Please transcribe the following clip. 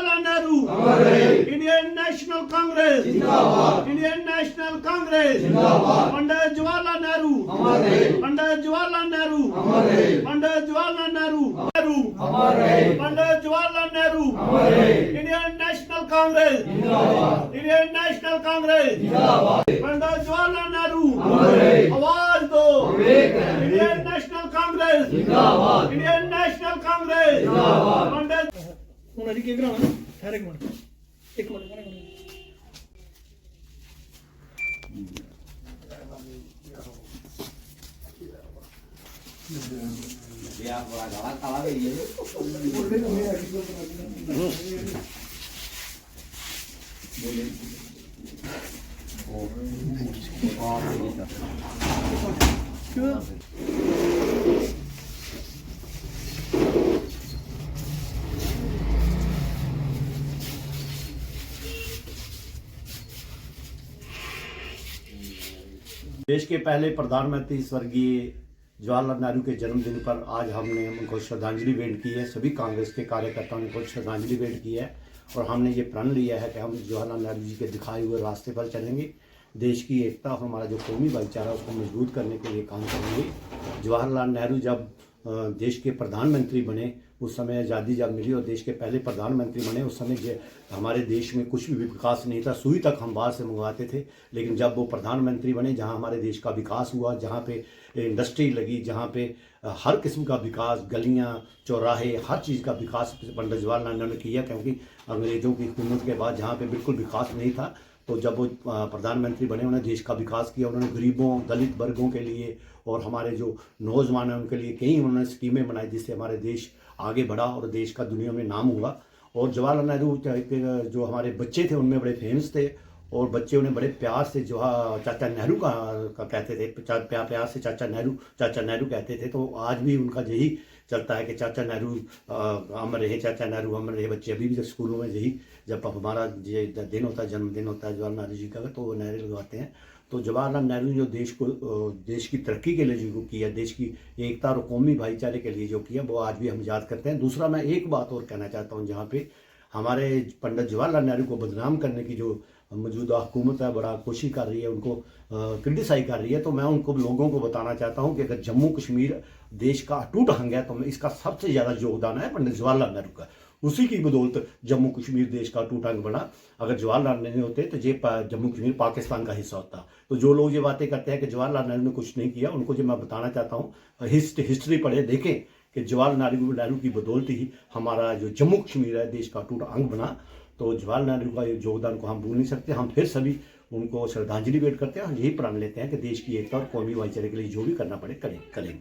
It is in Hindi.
Jawaharlal Nehru, Indian National Congress, Indian National Congress, Pandit Jawaharlal Nehru, Pandit Jawaharlal Nehru, Pandit Jawaharlal Nehru, Pandit Jawaharlal Nehru, Indian National Congress, Indian National Congress, Pandit Jawaharlal Nehru, आवाज दो, Indian National Congress, Indian National Congress, Pandit अजी केक रहा ठहरे एक मिनट देश के पहले प्रधानमंत्री स्वर्गीय जवाहरलाल नेहरू के जन्मदिन पर आज हमने उनको श्रद्धांजलि भेंट की है। सभी कांग्रेस के कार्यकर्ताओं ने उनको श्रद्धांजलि भेंट की है और हमने ये प्रण लिया है कि हम जवाहरलाल नेहरू जी के दिखाए हुए रास्ते पर चलेंगे। देश की एकता और हमारा जो कौमी भाईचारा उसको मजबूत करने के लिए काम करेंगे। जवाहरलाल नेहरू जब देश के प्रधानमंत्री बने, उस समय आज़ादी जब मिली और देश के पहले प्रधानमंत्री बने, उस समय हमारे देश में कुछ भी विकास नहीं था। सुई तक हम बाहर से मंगवाते थे। लेकिन जब वो प्रधानमंत्री बने, जहां हमारे देश का विकास हुआ, जहां पे इंडस्ट्री लगी, जहां पे हर किस्म का विकास, गलियां, चौराहे, हर चीज़ का विकास पंडित जवाहरलाल नेहरू ने किया। क्योंकि अंग्रेज़ों की हुकूमत के बाद जहाँ पे बिल्कुल विकास नहीं था, तो जब वो प्रधानमंत्री बने, उन्होंने देश का विकास किया। उन्होंने गरीबों, दलित वर्गों के लिए और हमारे जो नौजवान हैं उनके लिए कई उन्होंने स्कीमें बनाई, जिससे हमारे देश आगे बढ़ा और देश का दुनिया में नाम हुआ। और जवाहरलाल नेहरू जो हमारे बच्चे थे उनमें बड़े फेमस थे और बच्चे उन्हें बड़े प्यार से जो चाचा नेहरू का कहते थे, प्यार से चाचा नेहरू कहते थे। तो आज भी उनका यही चलता है कि चाचा नेहरू अमर रहे, चाचा नेहरू अमर रहे। बच्चे अभी भी स्कूलों में यही, जब हमारा ये दिन होता है, जन्मदिन होता है जवाहरलाल नेहरू जी का, तो वो नारे लगवाते हैं। तो जवाहरलाल नेहरू ने जो देश की तरक्की के लिए जो किया, देश की एकता और कौमी भाईचारे के लिए जो किया, वो आज भी हम याद करते हैं। दूसरा, मैं एक बात और कहना चाहता हूँ, जहाँ पे हमारे पंडित जवाहरलाल नेहरू को बदनाम करने की जो मौजूदा हुकूमत है बड़ा कोशिश कर रही है, उनको क्रिटिसाइज कर रही है, तो मैं उनको लोगों को बताना चाहता हूँ कि अगर जम्मू कश्मीर देश का अटूट अंग है, तो इसका सबसे ज़्यादा योगदान है पंडित जवाहरलाल नेहरू का। उसी की बदौलत जम्मू कश्मीर देश का अटूट अंग बना। अगर जवाहरलाल नेहरू नहीं होते तो ये जम्मू कश्मीर पाकिस्तान का हिस्सा होता। तो जो लोग ये बातें करते हैं कि जवाहरलाल नेहरू ने कुछ नहीं किया, उनको जो मैं बताना चाहता हूँ, हिस्ट्री पढ़े, देखें कि जवाहरलाल नेहरू की बदौलत ही हमारा जो जम्मू कश्मीर है देश का अटूट अंग बना। तो जवाहरलाल नेहरू का योगदान को हम भूल नहीं सकते। हम फिर सभी उनको श्रद्धांजलि भेंट करते हैं और यही प्रण लेते हैं कि देश की एकता और कौमी भाईचारे के लिए जो भी करना पड़े करेंगे।